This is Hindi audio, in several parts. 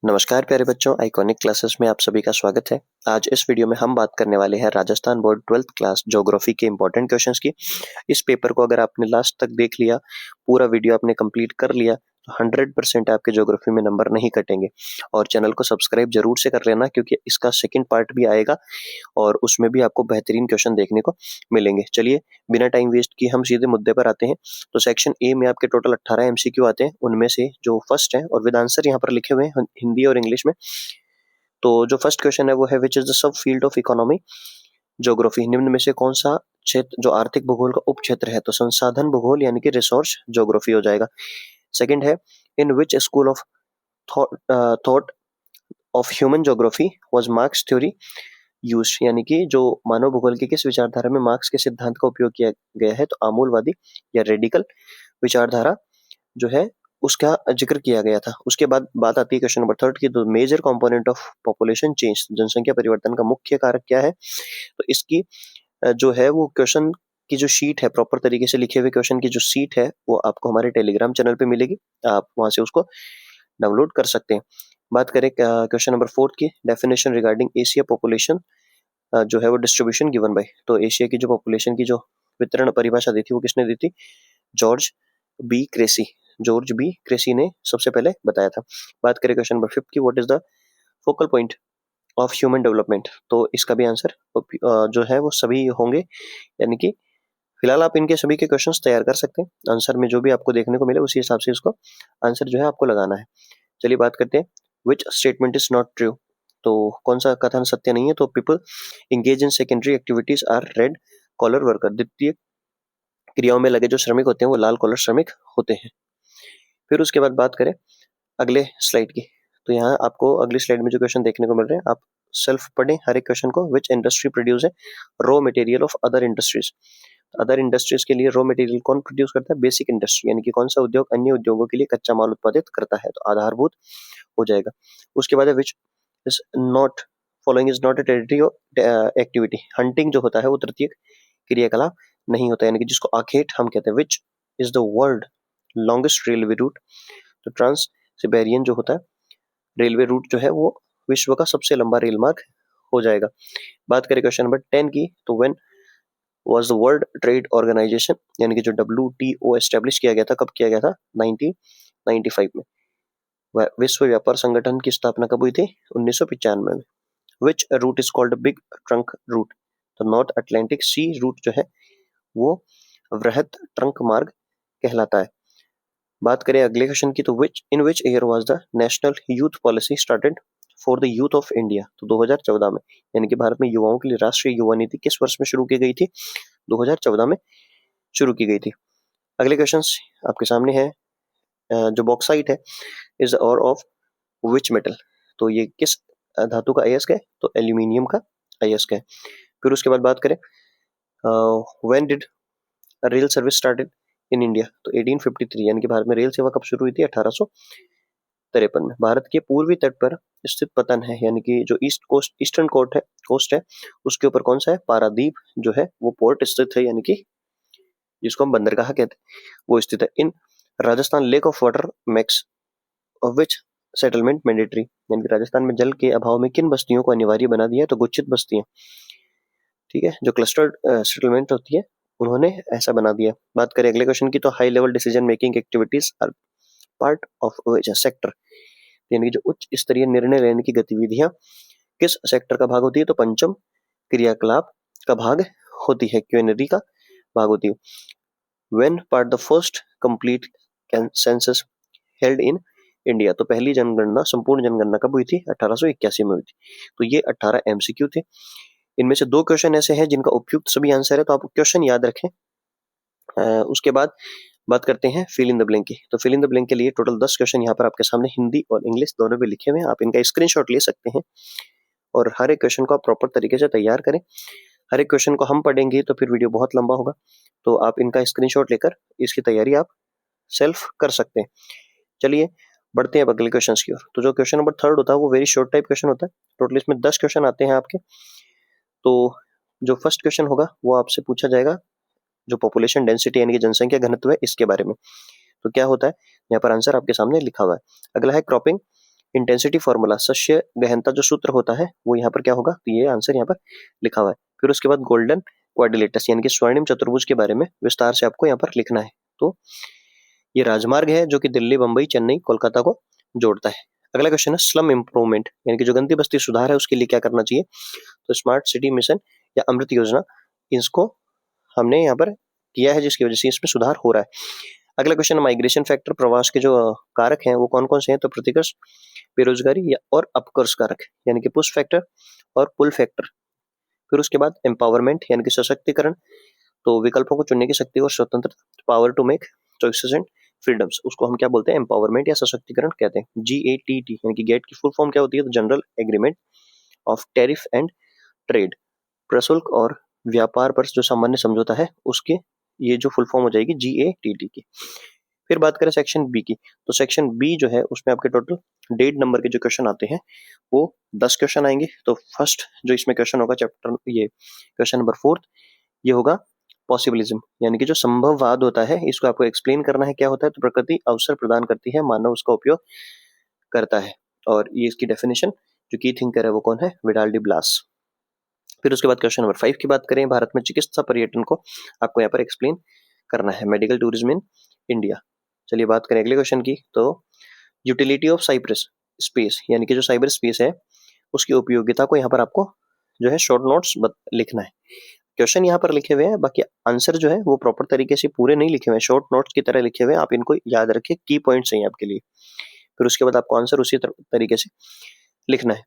नमस्कार प्यारे बच्चों, आइकॉनिक क्लासेस में आप सभी का स्वागत है। आज इस वीडियो में हम बात करने वाले हैं Rajasthan board 12th class geography के इंपॉर्टेंट क्वेश्चंस की। इस पेपर को अगर आपने लास्ट तक देख लिया, पूरा वीडियो आपने कंप्लीट कर लिया, तो 100% आपके ज्योग्राफी में नंबर नहीं कटेंगे। और चैनल को सब्सक्राइब जरूर से कर लेना, क्योंकि इसका सेकंड पार्ट भी आएगा और उसमें भी आपको बेहतरीन क्वेश्चन देखने को मिलेंगे। चलिए बिना टाइम वेस्ट किए हम सीधे मुद्दे पर आते हैं। तो सेक्शन ए में आपके टोटल 18 एमसीक्यू आते हैं, उनमें से जो फर्स्ट है और विद आंसर यहाँ पर लिखे हुए हैं हिंदी और इंग्लिश में। तो जो फर्स्ट क्वेश्चन है वो है which is the sub field of economy geography, निम्न में से कौन सा क्षेत्र जो आर्थिक भूगोल का उप क्षेत्र है? तो संसाधन भूगोल यानी कि रिसोर्स ज्योग्राफी हो जाएगा। सेकंड है in which school of thought of human geography was Marx theory use, यानी कि जो मानव भूगोल की किस विचारधारा में मार्क्स के सिद्धांत का उपयोग किया गया है? तो आमूलवादी या रेडिकल विचारधारा जो है उसका जिक्र किया गया था। उसके बाद बात आती है क्वेश्चन नंबर थर्ड की, तो major component of population change, जनसंख्या परिवर्तन का मुख्य कारक क्या है? तो इसकी जो है वो क्वेश्चन की जो शीट है, प्रॉपर तरीके से लिखे हुए क्वेश्चन की जो शीट है वो आपको हमारे टेलीग्राम चैनल पे मिलेगी, आप वहां से उसको डाउनलोड कर सकते हैं। बात करें क्वेश्चन नंबर फोर्थ की, डेफिनेशन रिगार्डिंग एशिया पॉपुलेशन जो है वो डिस्ट्रीब्यूशन गिवन बाय। तो एशिया की जो पॉपुलेशन की जो वितरण परिभाषा दी थी वो किसने दी थी? George B Cressey. George B Cressey ने सबसे पहले बताया था। बात करें क्वेश्चन नंबर फिफ्थ की, what is the focal point of human development? तो इसका भी आंसर जो है वो सभी होंगे, यानी कि फिलहाल आप इनके सभी के क्वेश्चंस तैयार कर सकते हैं। आंसर में जो भी आपको देखने को मिले उसी हिसाब से इसको आंसर जो है आपको लगाना है। चलिए बात करते हैं, which statement is not true? तो कौन सा कथन सत्य नहीं है? तो people engage in secondary activities are red collar worker, द्वितीय क्रियाओं में लगे जो श्रमिक होते हैं वो लाल कॉलर श्रमिक होते हैं। फिर उसके बाद बात करें अगले स्लाइड की, तो यहाँ आपको अगली स्लाइड में जो क्वेश्चन देखने को मिल रहे हैं आप सेल्फ पढ़ें हर एक क्वेश्चन को। विच इंडस्ट्री प्रोड्यूस है raw material of other industries? Other industries के लिए रॉ मटेरियल कौन प्रोड्यूस करता है? बेसिक इंडस्ट्री, यानी कि कौन सा उद्योग अन्य उद्योगों के लिए कच्चा माल उत्पादित करता है? तो आधारभूत हो जाएगा। उसके बाद है which is not following is not a territory activity? Hunting जो होता है वो तृतीय क्रियाकलाप नहीं होता, यानी कि जिसको आखेट हम कहते हैं। Which is the world longest railway route? तो ट्रांस सिबेरियन जो होता है रेलवे रूट जो है वो विश्व का सबसे लंबा रेल मार्ग हो जाएगा। बात करें क्वेश्चन नंबर 10 की, तो when was the World Trade Organization, यानी कि जो WTO एस्टेब्लिश किया गया था, कब किया गया था? 1995 में। विश्व व्यापार संगठन की स्थापना कब हुई थी? 1995 में। Which route is called big trunk route? तो नॉर्थ अटलांटिक सी रूट जो है वो वृहद ट्रंक मार्ग कहलाता है। बात करें अगले क्वेश्चन की, तो which year was the national youth policy started for the youth of India? तो 2014 में, यानी कि भारत में युवाओं के लिए राष्ट्रीय युवा नीति किस वर्ष में शुरू की गई थी? 2014 में शुरू की गई थी। अगले क्वेश्चंस आपके सामने है, जो बॉक्साइट है इज और ऑफ विच मेटल? तो ये किस धातु का अयस्क है? तो एल्यूमिनियम का अयस्क है। फिर उसके बाद बात करें when did rail service started in India? तो 1853, यानी कि भारत में रेल सेवा कब शुरू हुई थी? 1853 में। भारत के पूर्वी तट पर स्थित पतन है, यानी कि जो ईस्टर्न कोस्ट है उसके ऊपर कौन सा है? पारादीप जो है वो पोर्ट स्थित है, यानी कि जिसको हम बंदरगाह कहते हैं वो स्थित है। In Rajasthan lake of water makes of which settlement mandatory? यानी कि राजस्थान में जल के अभाव में किन बस्तियों को अनिवार्य बना दिया? तो गुच्छित बस्तियां, ठीक है, जो क्लस्टर्ड सेटलमेंट होती है उन्होंने ऐसा बना दिया। बात करें अगले क्वेश्चन की, तो high level decision making activities are part of which sector? यानी कि जो उच्च स्तरीय निर्णय लेने की गतिविधियां किस सेक्टर का भाग होती है? तो पंचम क्रियाकलाप का भाग होती है, क्वेनरी का भाग होती है। When part the first complete census held in India? तो पहली जनगणना, संपूर्ण जनगणना कब हुई थी? 1881 में हुई थी। तो ये 18 एमसीक्यू थे। इनमें से 2 क्वेश्चन ऐसे हैं जिनका उपयुक्त सभी आंसर है, तो आप क्वेश्चन याद रखें। उसके बाद बात करते हैं फिल इन द ब्लैंक की। तो फिल इन द ब्लैंक के लिए टोटल 10 क्वेश्चन यहाँ पर आपके सामने हिंदी और इंग्लिश दोनों में लिखे हुए हैं, आप इनका स्क्रीनशॉट ले सकते हैं और हर एक क्वेश्चन को आप प्रॉपर तरीके से तैयार करें। हर एक क्वेश्चन को हम पढ़ेंगे तो फिर वीडियो बहुत लंबा होगा, तो आप इनका स्क्रीनशॉट लेकर इसकी तैयारी आप सेल्फ कर सकते हैं। चलिए बढ़ते हैं अब अगले क्वेश्चन की ओर। तो जो क्वेश्चन नंबर थर्ड होता है वो वेरी शॉर्ट टाइप क्वेश्चन होता है। टोटल इसमें 10 क्वेश्चन आते हैं आपके। तो जो फर्स्ट क्वेश्चन होगा वो आपसे पूछा जाएगा जो पॉपुलेशन डेंसिटी यानी कि जनसंख्या घनत्व है इसके बारे में। तो क्या होता है, यहाँ पर आंसर आपके सामने लिखा हुआ है। अगला है क्रॉपिंग इंटेंसिटी फॉर्मूला, शस्य गहनता जो सूत्र होता है वो यहाँ पर क्या होगा, तो ये आंसर यहाँ पर लिखा हुआ है। फिर उसके बाद गोल्डन क्वाड्रिलेटरस यानी कि स्वर्णिम चतुर्भुज के बारे में विस्तार से आपको यहाँ पर लिखना है। तो ये राजमार्ग है जो कि दिल्ली, बंबई, चेन्नई, कोलकाता को जोड़ता है। अगला क्वेश्चन है स्लम इंप्रूवमेंट यानी कि जो गंदी बस्ती सुधार है उसके लिए क्या करना चाहिए, तो स्मार्ट सिटी मिशन या अमृत योजना, इसको हमने यहाँ पर किया है जिसकी वजह से इसमें सुधार हो रहा है। अगला क्वेश्चन माइग्रेशन फैक्टर, प्रवास के जो कारक हैं वो कौन कौन से हैं, तो प्रतिकर्ष, बेरोजगारी या और अपकर्ष कारक यानी कि पुश फैक्टर और पुल फैक्टर। फिर उसके बाद एम्पावरमेंट यानी कि सशक्तिकरण, तो विकल्पों को चुनने की शक्ति और स्वतंत्रता, power to make choices and freedoms, उसको हम क्या बोलते हैं, एम्पावरमेंट या सशक्तिकरण कहते हैं। GATT यानी कि गेट की फुल फॉर्म क्या होती है, तो general agreement of tariff and trade, प्रशुल्क और व्यापार पर जो सामान्य समझौता है उसके ये जो फुल फॉर्म हो जाएगी GATT की। फिर बात करें सेक्शन बी की, तो सेक्शन बी जो है उसमें आपके टोटल 1.5 नंबर के जो क्वेश्चन आते हैं वो 10 क्वेश्चन आएंगे। तो फर्स्ट जो इसमें क्वेश्चन होगा चैप्टर, ये क्वेश्चन नंबर 4 ये होगा पॉसिबिलिज्म यानी कि जो संभववाद होता है इसको आपको एक्सप्लेन करना है क्या होता है, तो प्रकृति अवसर प्रदान करती है, मानव उसका उपयोग करता है। और ये इसकी डेफिनेशन जो की थिंकर है वो कौन है, विडाल डी ब्लास। फिर उसके बाद क्वेश्चन नंबर 5 की बात करें, भारत में चिकित्सा पर्यटन को आपको यहाँ पर एक्सप्लेन करना है, मेडिकल टूरिज्म इन इंडिया। चलिए बात करें अगले क्वेश्चन की, तो यूटिलिटी ऑफ साइबर स्पेस यानी कि जो साइबर स्पेस है उसकी उपयोगिता को यहाँ पर आपको जो है शॉर्ट नोट्स लिखना है। क्वेश्चन यहाँ पर लिखे हुए हैं, बाकी आंसर जो है वो प्रॉपर तरीके से पूरे नहीं लिखे हुए हैं, शॉर्ट नोट्स की तरह लिखे हुए हैं, आप इनको याद रखिए, की पॉइंट्स हैं आपके लिए। फिर उसके बाद आपको आंसर उसी तरीके से लिखना है।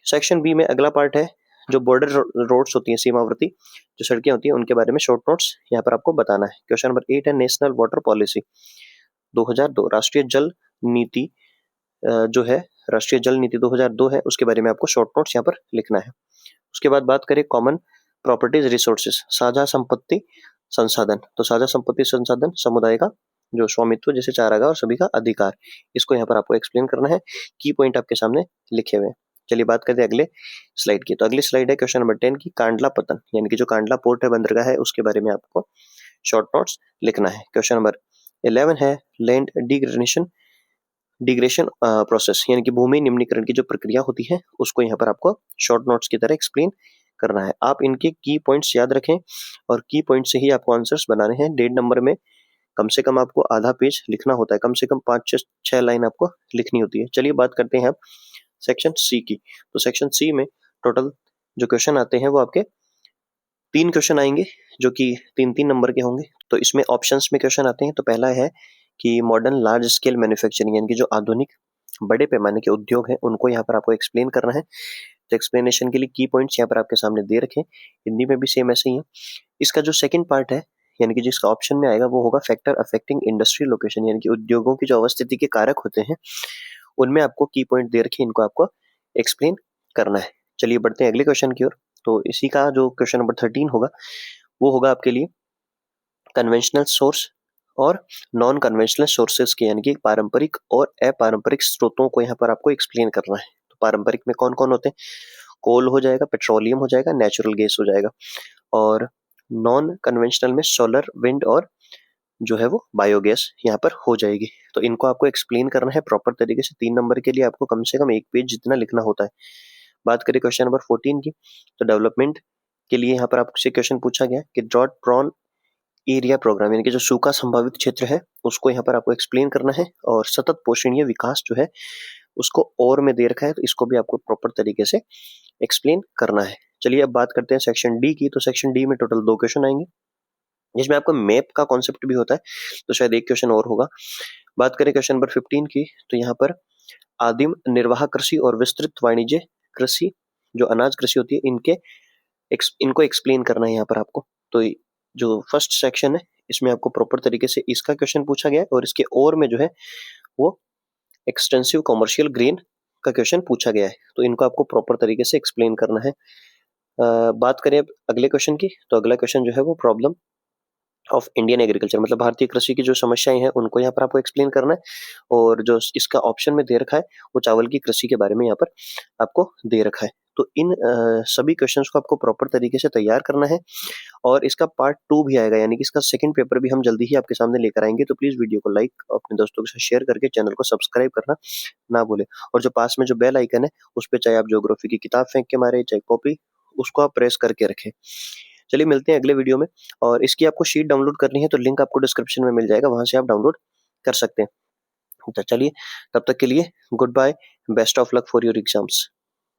सेक्शन बी में अगला पार्ट है जो बॉर्डर रोड्स होती हैं, सीमावर्ती जो सड़कें होती हैं उनके बारे में शॉर्ट नोट्स यहाँ पर आपको बताना है। क्वेश्चन नंबर 8 है नेशनल वाटर पॉलिसी 2002, राष्ट्रीय जल नीति जो है राष्ट्रीय जल नीति 2002 है, उसके बारे में आपको शॉर्ट नोट्स यहाँ पर लिखना है। उसके बाद बात करें कॉमन प्रॉपर्टीज रिसोर्सेज, साझा संपत्ति संसाधन, तो साझा संपत्ति संसाधन समुदाय का जो स्वामित्व जैसे चारागाह और सभी का अधिकार, इसको यहाँ पर आपको एक्सप्लेन करना है, की पॉइंट आपके सामने लिखे हुए हैं। चलिए बात करते हैं अगले स्लाइड की, तो अगली स्लाइड है क्वेश्चन नंबर 10 की, कांडला पतन यानी कि जो कांडला पोर्ट है बंदरगाह है उसके बारे में आपको शॉर्ट नोट्स लिखना है। क्वेश्चन नंबर 11 है लैंड डिग्रेशन प्रोसेस यानी कि भूमि निम्नीकरण की जो प्रक्रिया होती है उसको यहाँ पर आपको शॉर्ट नोट्स की तरह एक्सप्लेन करना है। आप इनके की पॉइंट्स याद रखें और की पॉइंट से ही आपको आंसर्स बनाने हैं। 1.5 नंबर में कम से कम आपको आधा पेज लिखना होता है, कम से कम 5-6 लाइन आपको लिखनी होती है। चलिए बात करते हैं अब सेक्शन सी की, तो सेक्शन सी में टोटल जो क्वेश्चन आते हैं वो आपके 3 क्वेश्चन आएंगे जो कि 3-3 नंबर के होंगे। तो इसमें ऑप्शंस में क्वेश्चन आते हैं, तो पहला है कि मॉडर्न लार्ज स्केल मैन्युफैक्चरिंग यानी कि जो आधुनिक बड़े पैमाने के उद्योग हैं उनको यहाँ पर आपको एक्सप्लेन करना है। तो एक्सप्लेनेशन के लिए की पॉइंट्स यहाँ पर आपके सामने दे रखे, हिंदी में भी सेम ऐसे ही है। इसका जो सेकंड पार्ट है यानी कि जिसका ऑप्शन में आएगा वो होगा फैक्टर अफेक्टिंग इंडस्ट्रियल लोकेशन यानी कि उद्योगों की जो अवस्थिति के कारक होते हैं उनमें आपको की पॉइंट दे रखे, इनको आपको एक्सप्लेन करना है। चलिए बढ़ते हैं अगले क्वेश्चन की ओर, तो इसी का जो क्वेश्चन नंबर 13 होगा वो होगा आपके लिए कन्वेंशनल सोर्स और नॉन कन्वेंशनल सोर्सेज के यानी कि पारंपरिक और अपारंपरिक स्रोतों को यहाँ पर आपको एक्सप्लेन करना है। तो पारंपरिक में कौन कौन होते हैं, कोल हो जाएगा, पेट्रोलियम हो जाएगा, नेचुरल गैस हो जाएगा, और नॉन कन्वेंशनल में सोलर, विंड और जो है वो बायोगैस यहाँ पर हो जाएगी। तो इनको आपको एक्सप्लेन करना है प्रॉपर तरीके से। 3 नंबर के लिए आपको कम से कम 1 पेज जितना लिखना होता है। बात करें क्वेश्चन नंबर 14 की, तो डेवलपमेंट के लिए यहाँ पर आपसे क्वेश्चन पूछा गया कि ड्रॉट प्रोन एरिया प्रोग्राम यानी कि जो सूखा संभावित क्षेत्र है उसको यहाँ पर आपको एक्सप्लेन करना है, और सतत पोषणीय विकास जो है उसको और में दे रखा है, तो इसको भी आपको प्रॉपर तरीके से एक्सप्लेन करना है। चलिए अब बात करते हैं सेक्शन डी की, तो सेक्शन डी में टोटल 2 क्वेश्चन आएंगे जिसमें आपको मैप का कॉन्सेप्ट भी होता है, तो शायद 1 क्वेश्चन और होगा। बात करें क्वेश्चन नंबर 15 की, तो यहाँ पर आदिम निर्वाह कृषि और विस्तृत वाणिज्य कृषि जो अनाज कृषि होती है इनको एक्सप्लेन करना है यहाँ पर आपको। तो जो फर्स्ट सेक्शन है इसमें आपको प्रॉपर तरीके से इसका क्वेश्चन पूछा गया है, और इसके और में जो है वो एक्सटेंसिव कॉमर्शियल ग्रेन का क्वेश्चन पूछा गया है, तो इनको आपको प्रॉपर तरीके से एक्सप्लेन करना है। बात करें अब अगले क्वेश्चन की, तो अगला क्वेश्चन जो है वो प्रॉब्लम ऑफ इंडियन एग्रीकल्चर मतलब भारतीय कृषि की जो समस्याएं हैं उनको यहाँ पर आपको एक्सप्लेन करना है, और जो इसका ऑप्शन में दे रखा है वो चावल की कृषि के बारे में यहाँ पर आपको दे रखा है। तो इन सभी क्वेश्चंस को आपको प्रॉपर तरीके से तैयार करना है और इसका पार्ट 2 भी आएगा, यानी कि इसका सेकंड पेपर भी हम जल्दी ही आपके सामने लेकर आएंगे। तो प्लीज़ वीडियो को लाइक, अपने दोस्तों के साथ शेयर करके चैनल को सब्सक्राइब करना ना भूलें। और जो पास में जो बेल आइकन है, उस पे चाहे आप ज्योग्राफी की किताब फेंक के मारें, चाहे कॉपी, उसको आप प्रेस करके रखें। चलिए मिलते हैं अगले वीडियो में। और इसकी आपको शीट डाउनलोड करनी है तो लिंक आपको डिस्क्रिप्शन में मिल जाएगा, वहाँ से आप डाउनलोड कर सकते हैं। तो चलिए, तब तक के लिए good bye, best of luck for your exams.